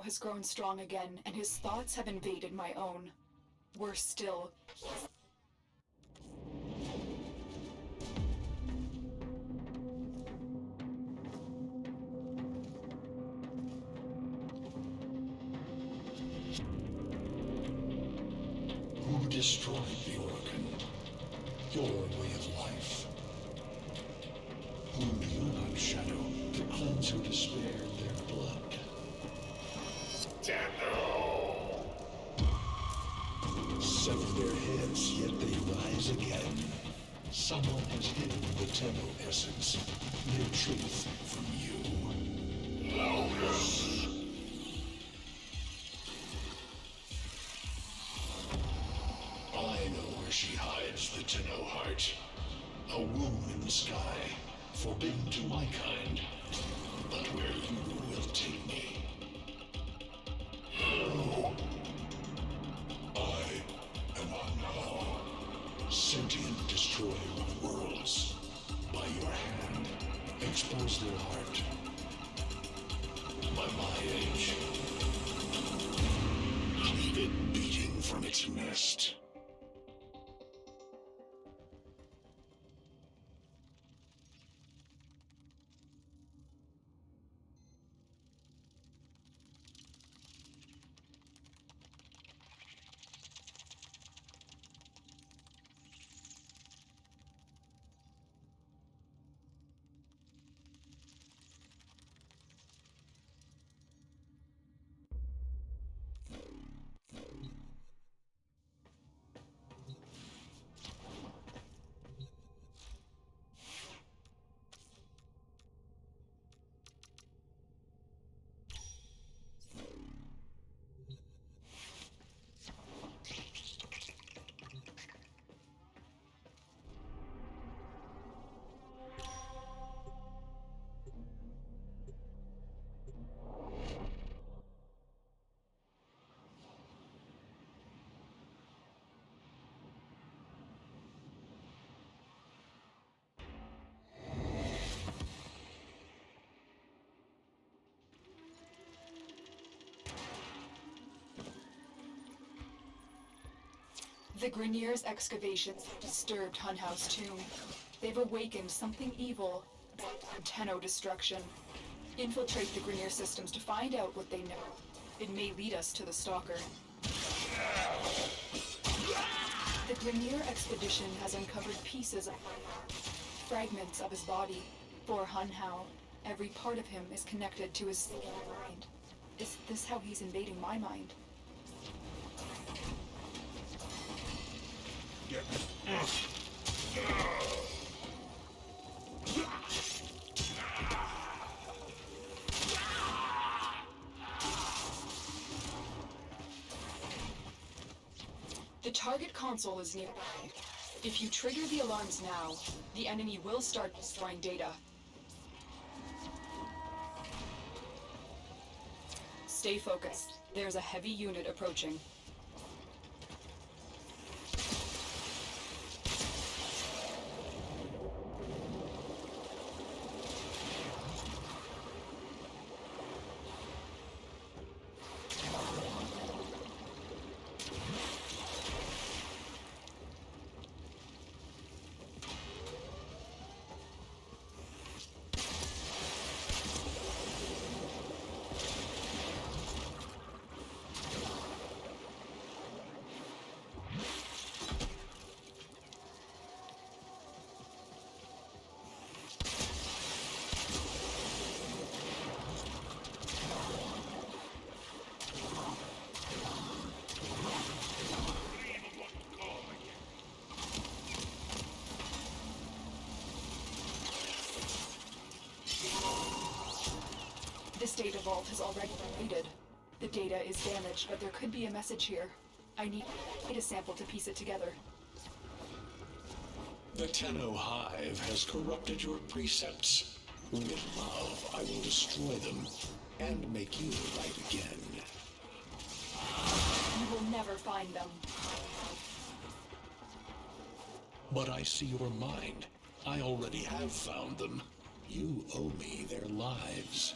Hunhow has grown strong again, and his thoughts have invaded my own. Worse still, Who destroyed the organ? Your way of life. Whom do you not shadow to cleanse who despaired their blood? Tenno! Sever their heads, yet they rise again. Someone has hidden the Tenno essence, their truth from you. Loudness! I know where she hides the Tenno heart. A womb in the sky, forbidden to my kind, but where you will take me. I am Hunhow, sentient destroyer of worlds. By your hand, expose their heart. By my age, leave it beating from its nest. the Grineer's excavations have disturbed Hunhow's tomb. They've awakened something evil about Tenno destruction. Infiltrate the Grineer systems to find out what they know. It may lead us to the Stalker. The Grineer expedition has uncovered pieces of fragments of his body. For Hunhow, every part of him is connected to his mind. Is this how he's invading my mind? The target console is nearby. If you trigger the alarms now, the enemy will start destroying data. Stay focused. There's a heavy unit approaching. This data vault has already been raided. The data is damaged, but there could be a message here. I need a data sample to piece it together. The Tenno hive has corrupted your precepts. With love, I will destroy them and make you right again. You will never find them. But I see your mind. I already have found them. You owe me their lives.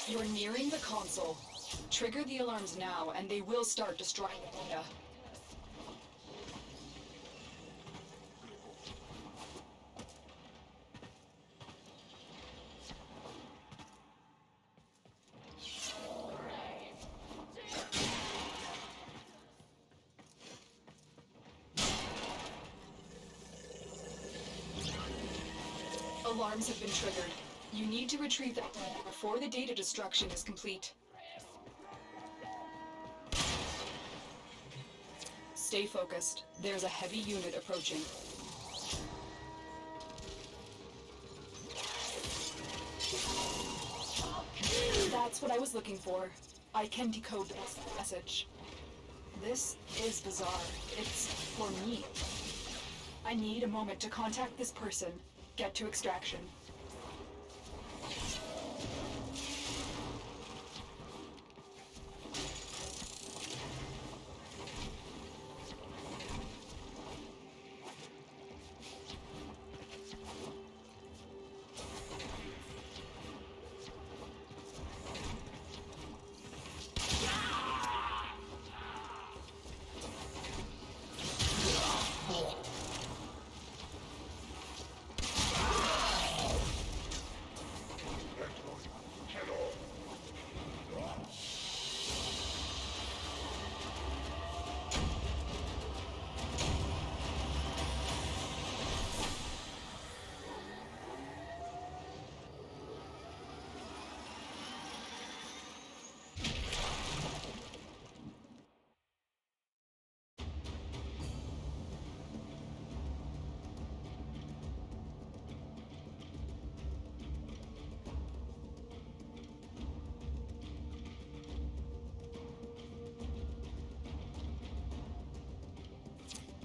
You're nearing the console. Trigger the alarms now, and they will start destroying the data. Alarms have been triggered. You need to retrieve that data before the data destruction is complete. Stay focused. There's a heavy unit approaching. That's what I was looking for. I can decode this message. This is bizarre. It's for me. I need a moment to contact this person. Get to extraction.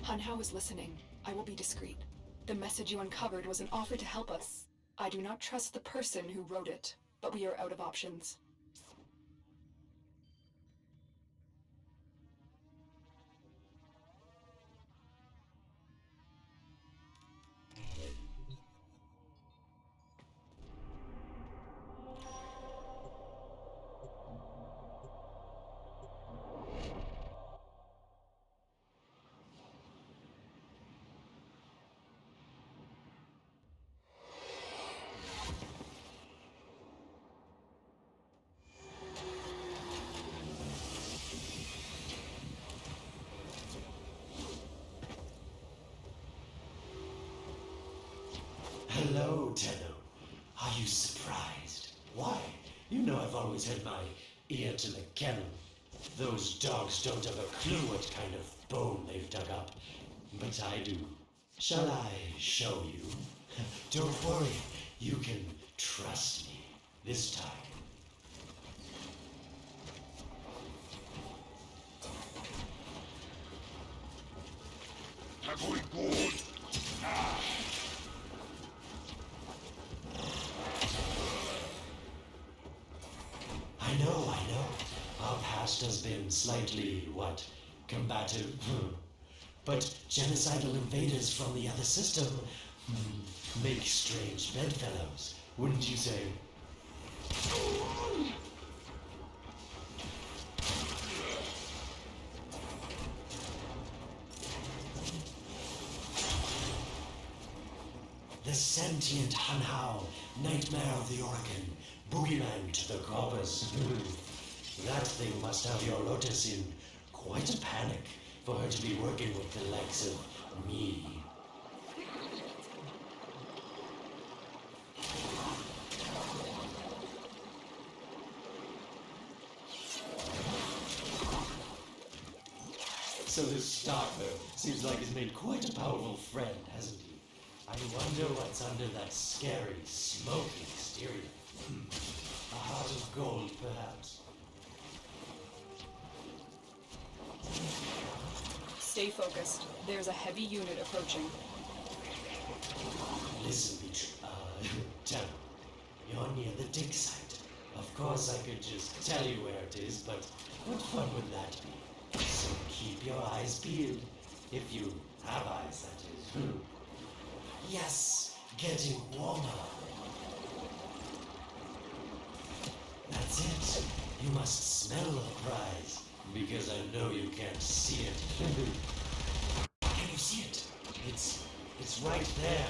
Hunhow is listening. I will be discreet. The message you uncovered was an offer to help us. I do not trust the person who wrote it, but we are out of options. Hello, Tenno. Are you surprised? Why? You know I've always had my ear to the kennel. Those dogs don't have a clue what kind of bone they've dug up. But I do. Shall I show you? Don't worry. You can trust me this time. I know. Our past has been slightly, combative. But genocidal invaders from the other system make strange bedfellows, wouldn't you say? The Sentient Hunhow, Nightmare of the Oregon, Boogeyman to the Coppers. That thing must have your Lotus in quite a panic for her to be working with the likes of me. So this Starkman seems like he's made quite a powerful friend, hasn't he? I wonder what's under that scary, smoky exterior. A heart of gold, perhaps. Stay focused. There's a heavy unit approaching. Listen, Tenno. You're near the dig site. Of course I could just tell you where it is, but what fun would that be? So keep your eyes peeled. If you have eyes, that is. Yes, getting warmer. That's it. You must smell the prize, because I know you can't see it. Can you see it? It's right there.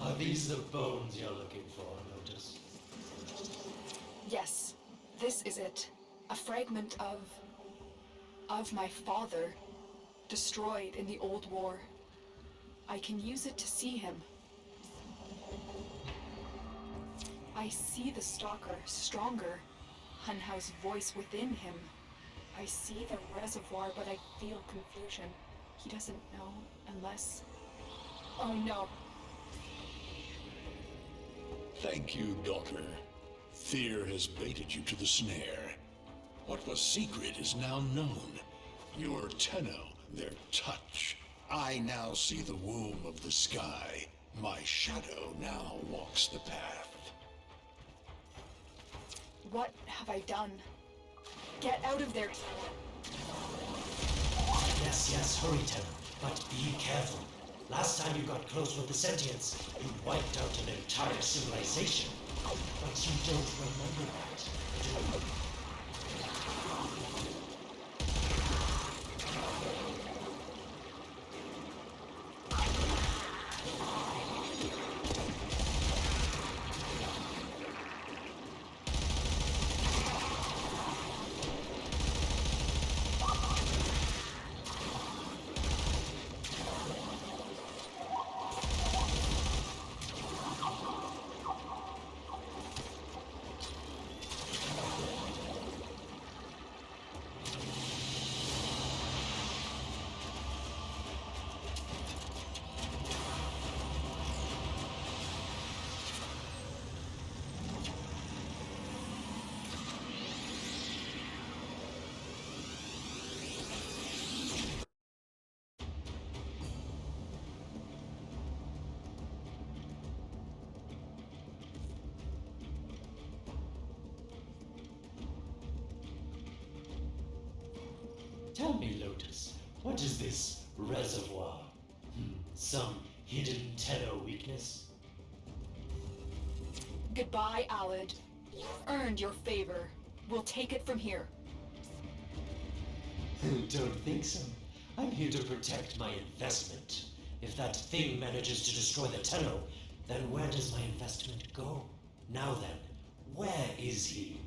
Are these the bones you're looking for, Lotus? Yes, this is it. A fragment of my father, destroyed in the old war. I can use it to see him. I see the stalker stronger, Hunhow's voice within him. I see the reservoir, but I feel confusion. He doesn't know unless... Oh no. Thank you, daughter. Fear has baited you to the snare. What was secret is now known. Your Tenno, their touch. I now see the womb of the sky. My shadow now walks the path. What have I done? Get out of there! Yes, hurry, Tenno. But be careful. Last time you got close with the sentients, you wiped out an entire civilization. But you don't remember that, do you? Tell me, Lotus, what is this reservoir? Some hidden Tenno weakness? Goodbye, Alid. You've earned your favor. We'll take it from here. Don't think so. I'm here to protect my investment. If that thing manages to destroy the Tenno, then where does my investment go? Now then, where is he?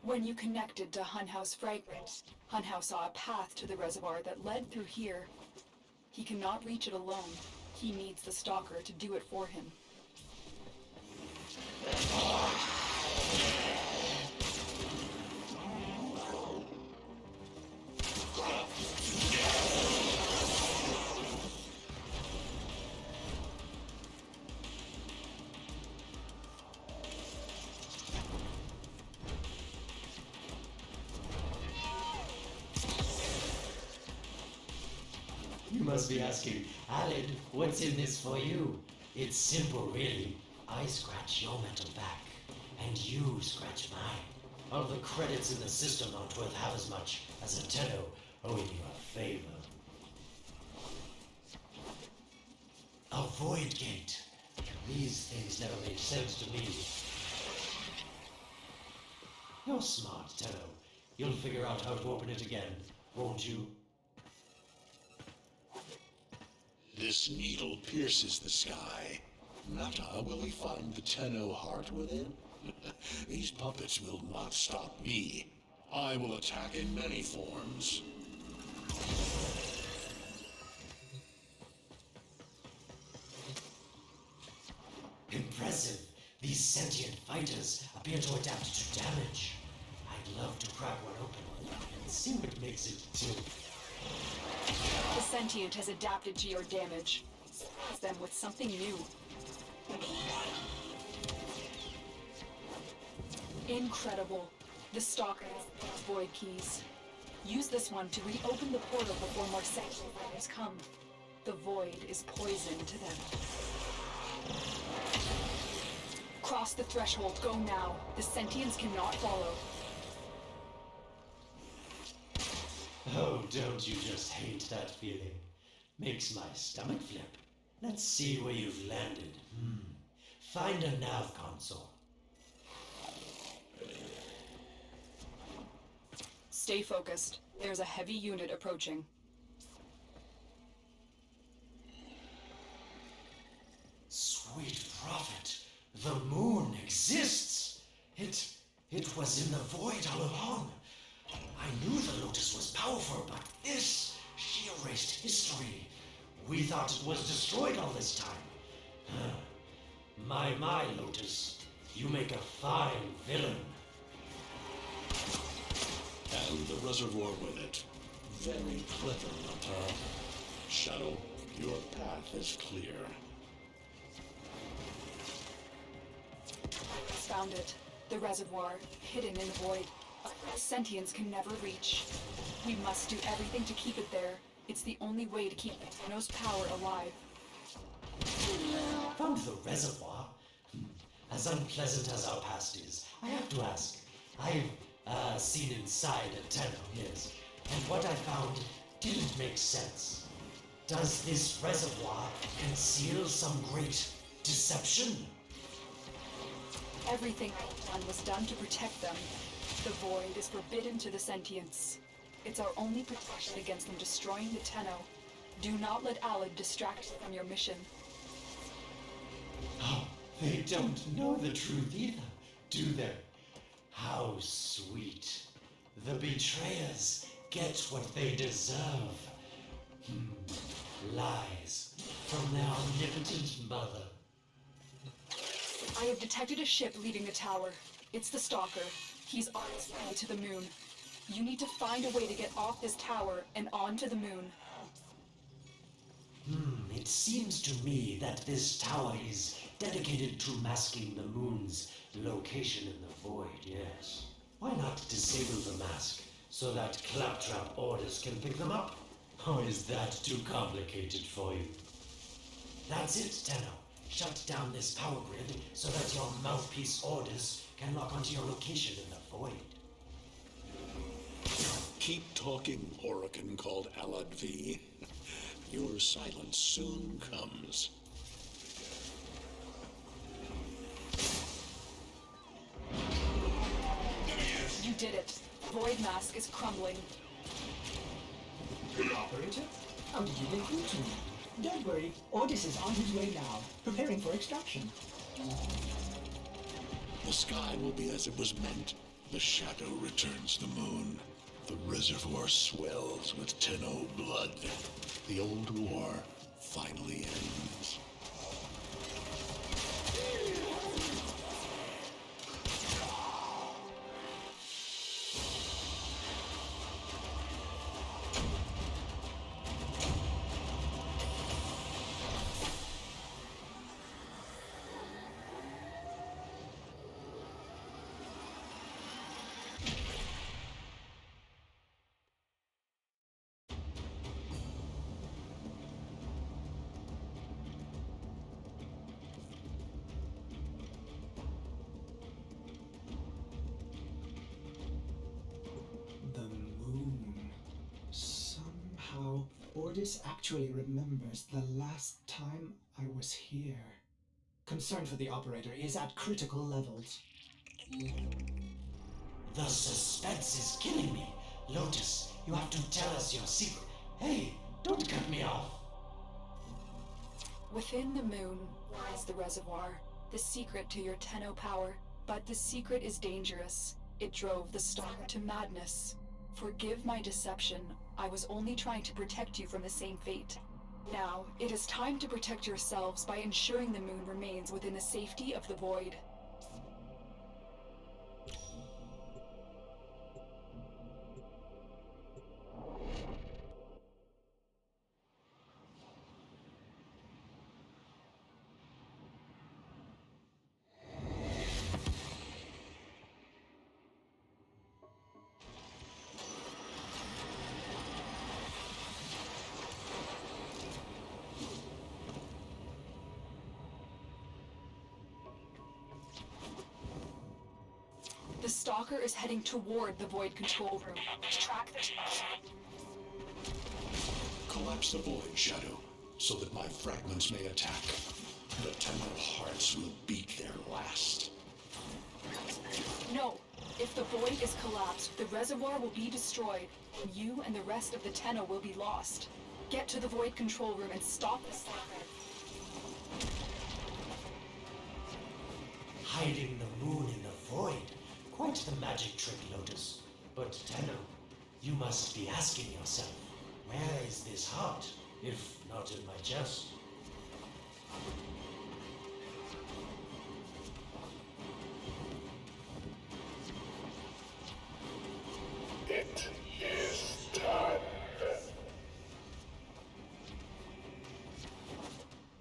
When you connected to Hunhow's fragment, Hunhow saw a path to the reservoir that led through here. He cannot reach it alone. He needs the stalker to do it for him. You must be asking, Alid, what's in this for you? It's simple, really. I scratch your metal back, and you scratch mine. All the credits in the system aren't worth half as much as a Tenno owing you a favor. A void gate. These things never made sense to me. You're smart, Tenno. You'll figure out how to open it again, won't you? This needle pierces the sky. Nata, will we find the Tenno heart within? These puppets will not stop me. I will attack in many forms. impressive. These sentient fighters appear to adapt to damage. I'd love to crack one open and see what makes it tick. The sentient has adapted to your damage. Surprise them with something new. Incredible. The Stalker has void keys. Use this one to reopen the portal before more sentient fighters come. The void is poison to them. Cross the threshold. Go now. The sentients cannot follow. Oh, don't you just hate that feeling? Makes my stomach flip. Let's see where you've landed. Find a nav console. Stay focused. There's a heavy unit approaching. Sweet prophet, the moon exists. It was in the void all along. I knew the Lotus was powerful, but she erased history. We thought it was destroyed all this time. My Lotus, you make a fine villain. And the reservoir with it. Very clever, Nata. Shadow, your path is clear. Found it. The reservoir, hidden in the void. Sentients can never reach. We must do everything to keep it there. It's the only way to keep Tenno's power alive. Found the reservoir? As unpleasant as our past is, I have to ask. I've seen inside a Tenno, yes, and what I found didn't make sense. Does this reservoir conceal some great deception? Everything I've done was done to protect them. The void is forbidden to the sentients. It's our only protection against them destroying the Tenno. Do not let Alad distract you from your mission. Oh, they don't know the truth either, do they? How sweet. The betrayers get what they deserve. Lies from their omnipotent mother. I have detected a ship leaving the tower. It's the Stalker. He's on his way to the moon. You need to find a way to get off this tower and onto the moon. It seems to me that this tower is dedicated to masking the moon's location in the void, yes. Why not disable the mask so that claptrap orders can pick them up? Or is that too complicated for you? That's it, Tenno. Shut down this power grid so that your mouthpiece orders can lock onto your location in the void. Keep talking, Oracle called Alad V. Your silence soon comes. You did it. Void mask is crumbling. Operator, how did you get through to me? Don't worry, Ordis is on his way now, preparing for extraction. The sky will be as it was meant. The shadow returns the moon. The reservoir swells with Tenno blood. The old war finally ends. Ordis actually remembers the last time I was here. Concern for the operator is at critical levels. The suspense is killing me. Lotus, you have to tell us your secret. Hey, don't cut me off. Within the moon lies the reservoir, the secret to your Tenno power. But the secret is dangerous. It drove the Stalker to madness. Forgive my deception. I was only trying to protect you from the same fate. Now, it is time to protect yourselves by ensuring the moon remains within the safety of the void. The stalker is heading toward the void control room. Track the... Collapse the void, Shadow, so that my fragments may attack. The Tenno hearts will beat their last. No. If the void is collapsed, the reservoir will be destroyed. You and the rest of the Tenno will be lost. Get to the void control room and stop the stalker. Hiding the moon in the void. Quite the magic trick, Lotus. But Tenno, you must be asking yourself, where is this heart, if not in my chest? It is done.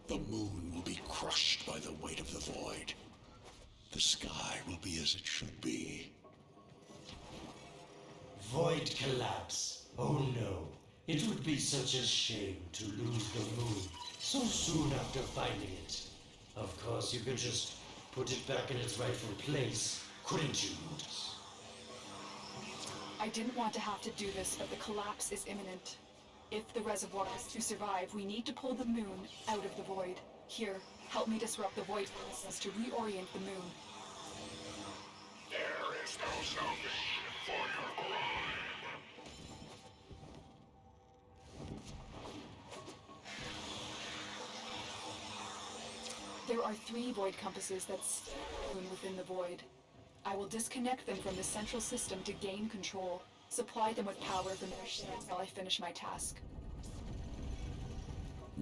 The moon will be crushed by the weight of the void. The sky will be as it should be. Void collapse. Oh no. It would be such a shame to lose the moon so soon after finding it. Of course, you could just put it back in its rightful place, couldn't you, Lotus? I didn't want to have to do this, but the collapse is imminent. If the reservoir is to survive, we need to pull the moon out of the void. Here, help me disrupt the void process to reorient the moon. There is no salvation for your crime. There are 3 void compasses that steer the moon within the void. I will disconnect them from the central system to gain control. Supply them with power from their shields while I finish my task.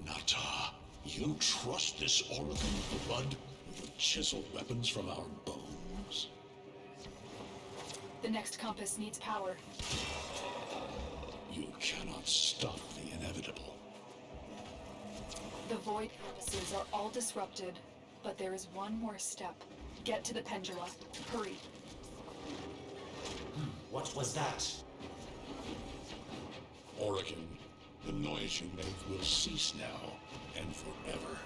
Nata, you trust this Oracle of blood with the chiseled weapons from our bones? The next compass needs power. You cannot stop the inevitable. The void compasses are all disrupted, but there is one more step. Get to the pendula. Hurry. What was that? Oregon, the noise you make will cease now and forever.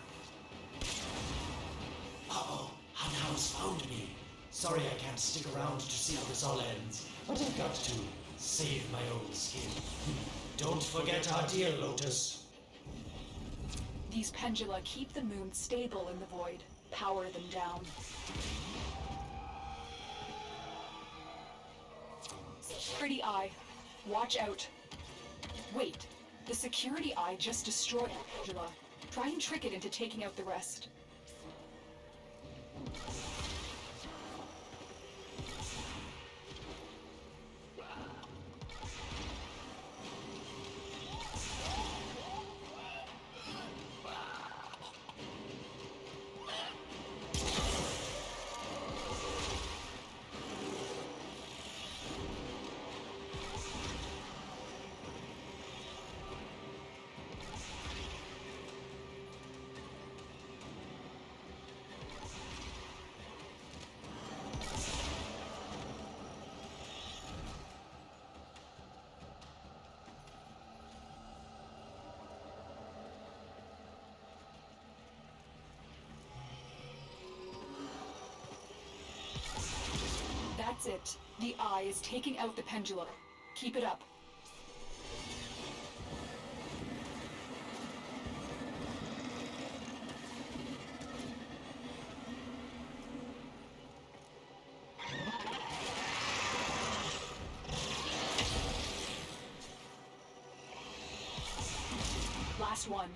Uh-oh, Hunhow's found me. Sorry I can't stick around to see how this all ends, but I've got to save my own skin. Don't forget our deal, Lotus. These pendula keep the moon stable in the void. Power them down. Security eye. Watch out. Wait. The security eye just destroyed the pendula. Try and trick it into taking out the rest. That's it. The eye is taking out the pendulum. Keep it up. Last one.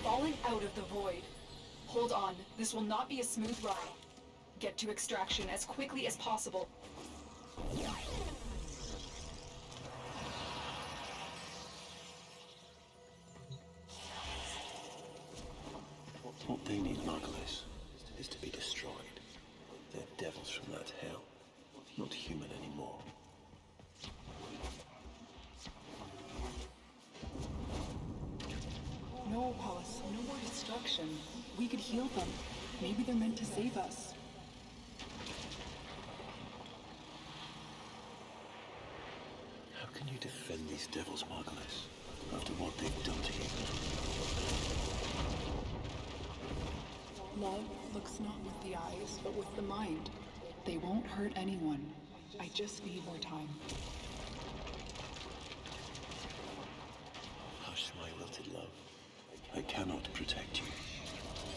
falling out of the void. Hold on, this will not be a smooth ride. Get to extraction as quickly as possible. What they need, Margulis, is to be destroyed. They're devils from that hell, not human anymore. No, Palace, no more destruction. We could heal them. Maybe they're meant to save us. How can you defend these devils, Margulis, after what they've done to you? Love looks not with the eyes, but with the mind. They won't hurt anyone. I just need more time. Hush, my wilted love. I cannot protect you.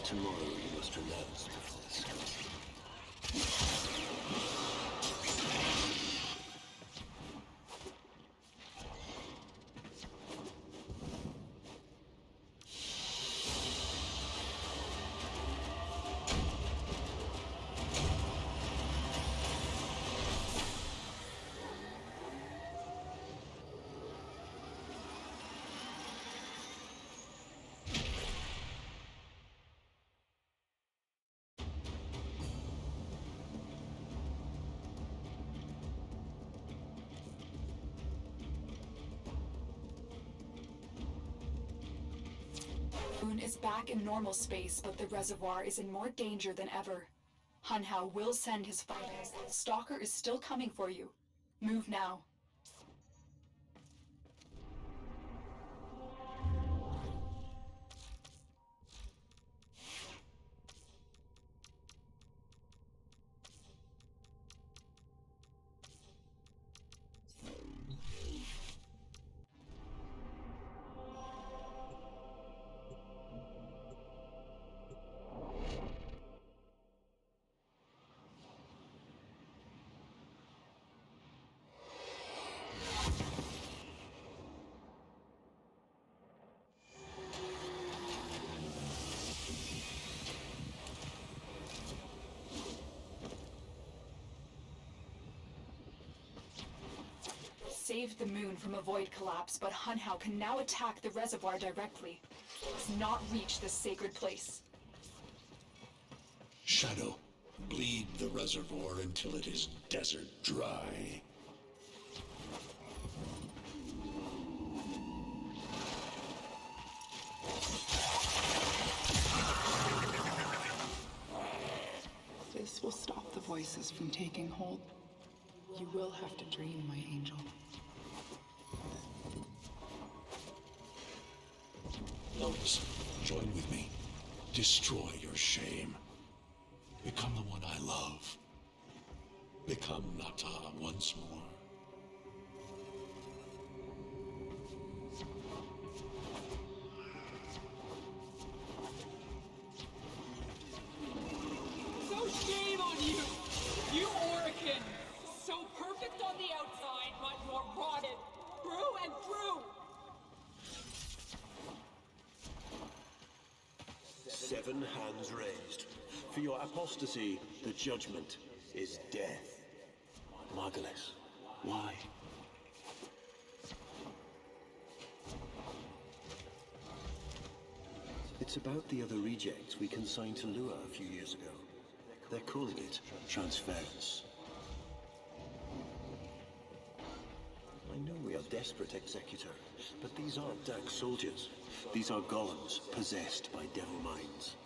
Tomorrow you must renounce before the sun. Moon is back in normal space, but the reservoir is in more danger than ever. Hunhow will send his fighters. The Stalker is still coming for you. Move now. Saved the moon from a void collapse, but Hunhow can now attack the reservoir directly. Let's not reach this sacred place. Shadow, bleed the reservoir until it is desert dry. This will stop the voices from taking hold. You will have to dream, my angel. Lotus, join with me. Destroy your shame. Become the one I love. Become Nata once more. So shame on you! You Orican! So perfect on the outside, but you're rotted through and through! 7 hands raised. For your apostasy, the judgment is death. Margulis, why? It's about the other rejects we consigned to Lua a few years ago. They're calling it transference. I know we are desperate, Executor, but these aren't dark soldiers. These are golems possessed by devil minds.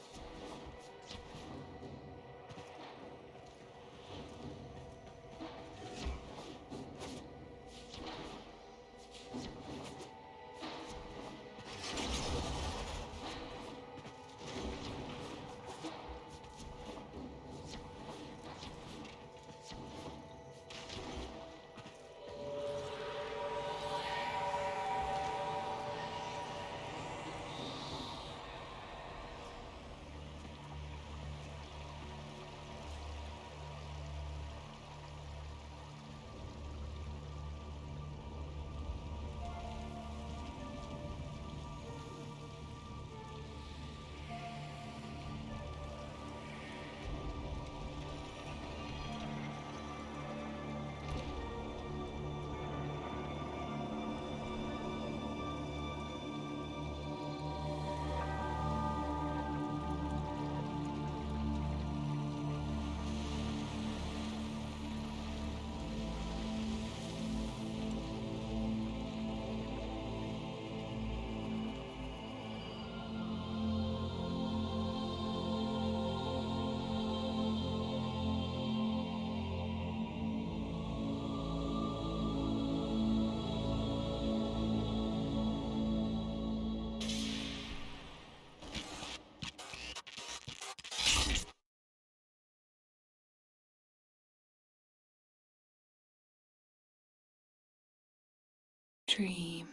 dream,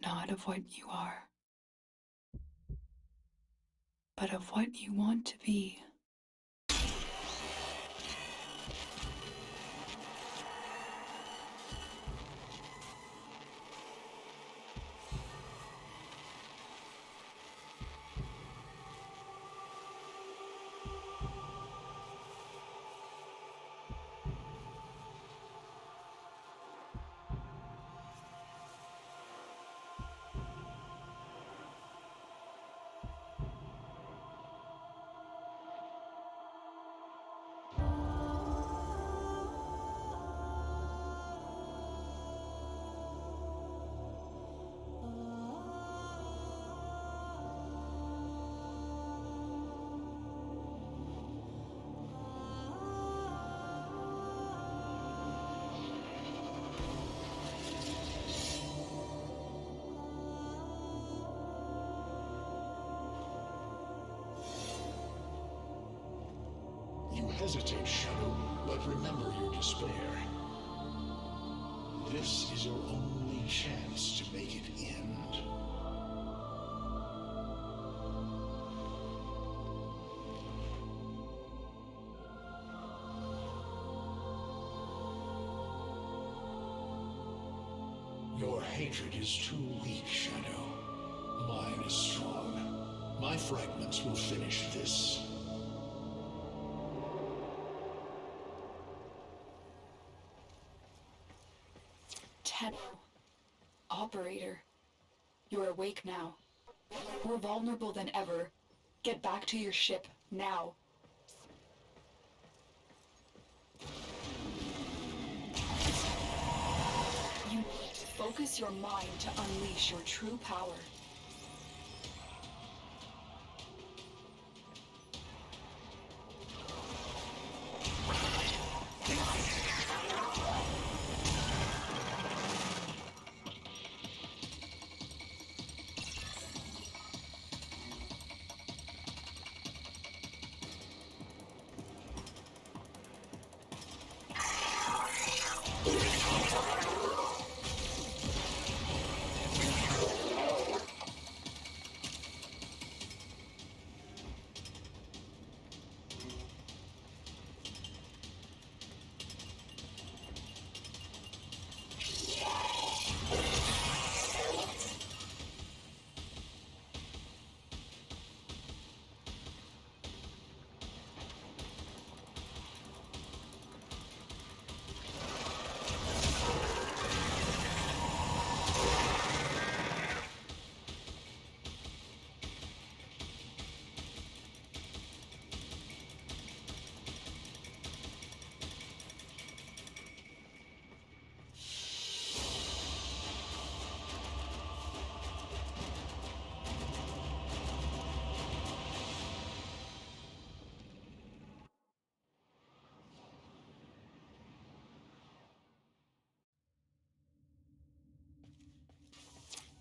not of what you are, but of what you want to be. You hesitate, Shadow, but remember your despair. This is your only chance to make it end. Your hatred is too weak, Shadow. Mine is strong. My fragments will finish this. Tenno. Operator. You're awake now. More vulnerable than ever. Get back to your ship, now. You need to focus your mind to unleash your true power.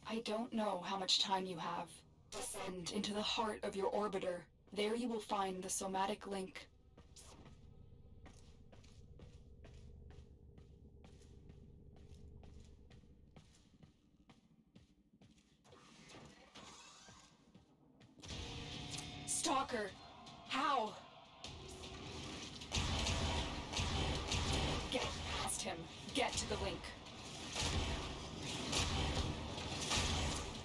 I don't know how much time you have. Descend into the heart of your orbiter. There you will find the somatic link. Stalker! How? Get past him. Get to the link.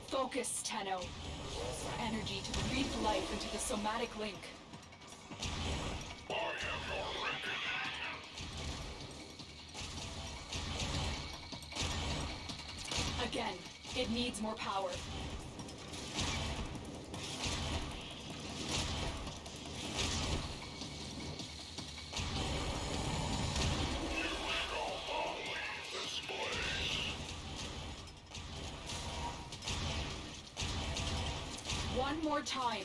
Focus, Tenno. Energy to breathe life into the somatic link. I am your reckoning. Again, it needs more power. One more time.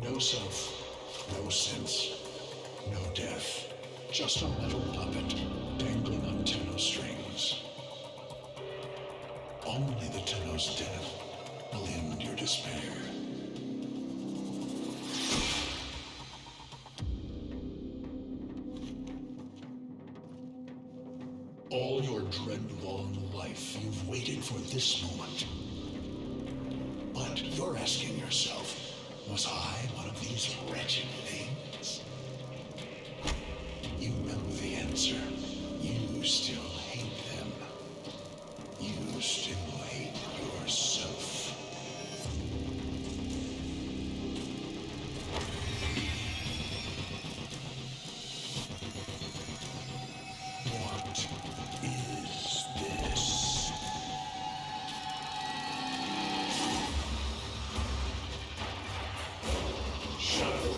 No self, no sense, no death. Just a metal puppet dangling on Tenno strings. Only the Tenno's death will end your despair. All your dread-long life, you've waited for this moment. But you're asking yourself, was I one of these wretched things? You know the answer. You still hate them. You still hate yourself. What is this? Shadow.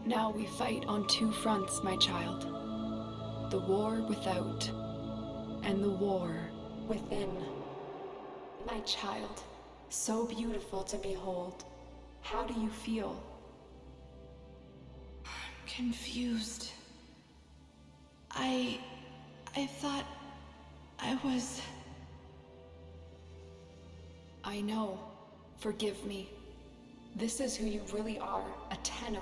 Now we fight on two fronts, my child. The war without, and the war within. My child, so beautiful to behold. How do you feel? I'm confused. I thought I was... I know. Forgive me. This is who you really are, a Tenno.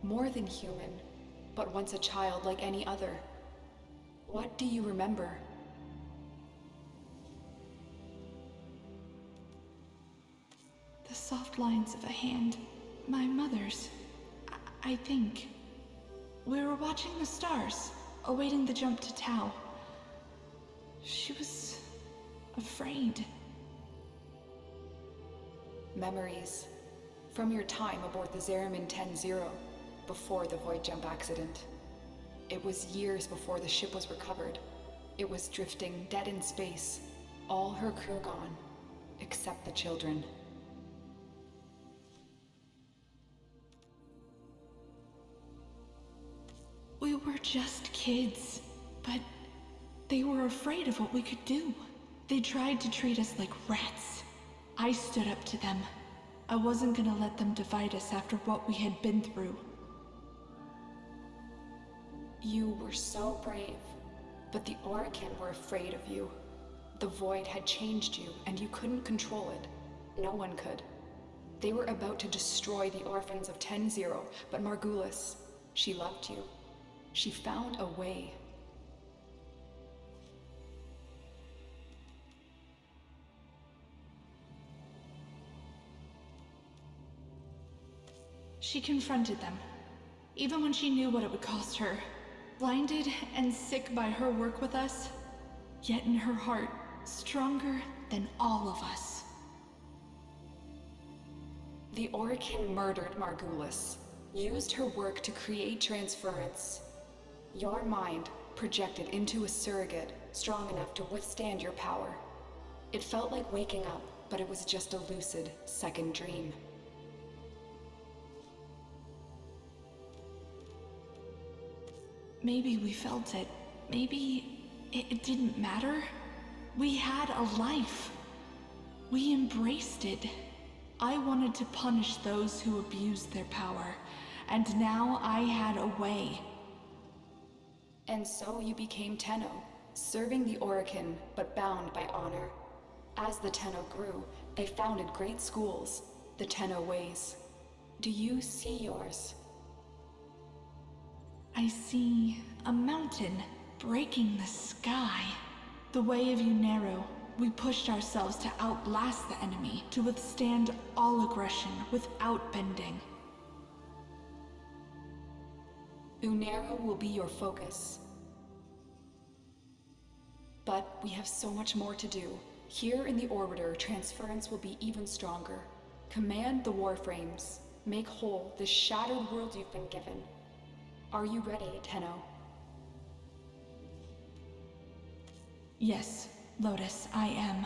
More than human, but once a child like any other. What do you remember? The soft lines of a hand. My mother's. I think. We were watching the stars, awaiting the jump to Tau. She was... afraid. Memories. From your time aboard the Zeramin 10-0, before the void jump accident. It was years before the ship was recovered. It was drifting dead in space, all her crew gone, except the children. We were just kids, but they were afraid of what we could do. They tried to treat us like rats. I stood up to them. I wasn't gonna let them divide us after what we had been through. You were so brave, but the Orokin were afraid of you. The void had changed you, and you couldn't control it. No one could. They were about to destroy the orphans of 10-0, but Margulis, she loved you. She found a way. She confronted them, even when she knew what it would cost her. Blinded and sick by her work with us, yet in her heart, stronger than all of us. The Orokin murdered Margulis, used her work to create transference. Your mind projected into a surrogate strong enough to withstand your power. It felt like waking up, but it was just a lucid second dream. Maybe we felt it. Maybe it didn't matter. We had a life. We embraced it. I wanted to punish those who abused their power, and now I had a way. And so you became Tenno, serving the Orokin, but bound by honor. As the Tenno grew, they founded great schools, the Tenno ways. Do you see yours? I see a mountain breaking the sky. The way of you narrow. We pushed ourselves to outlast the enemy, to withstand all aggression without bending. Unero will be your focus. But we have so much more to do. Here in the Orbiter, transference will be even stronger. Command the Warframes. Make whole the shattered world you've been given. Are you ready, Tenno? Yes, Lotus, I am.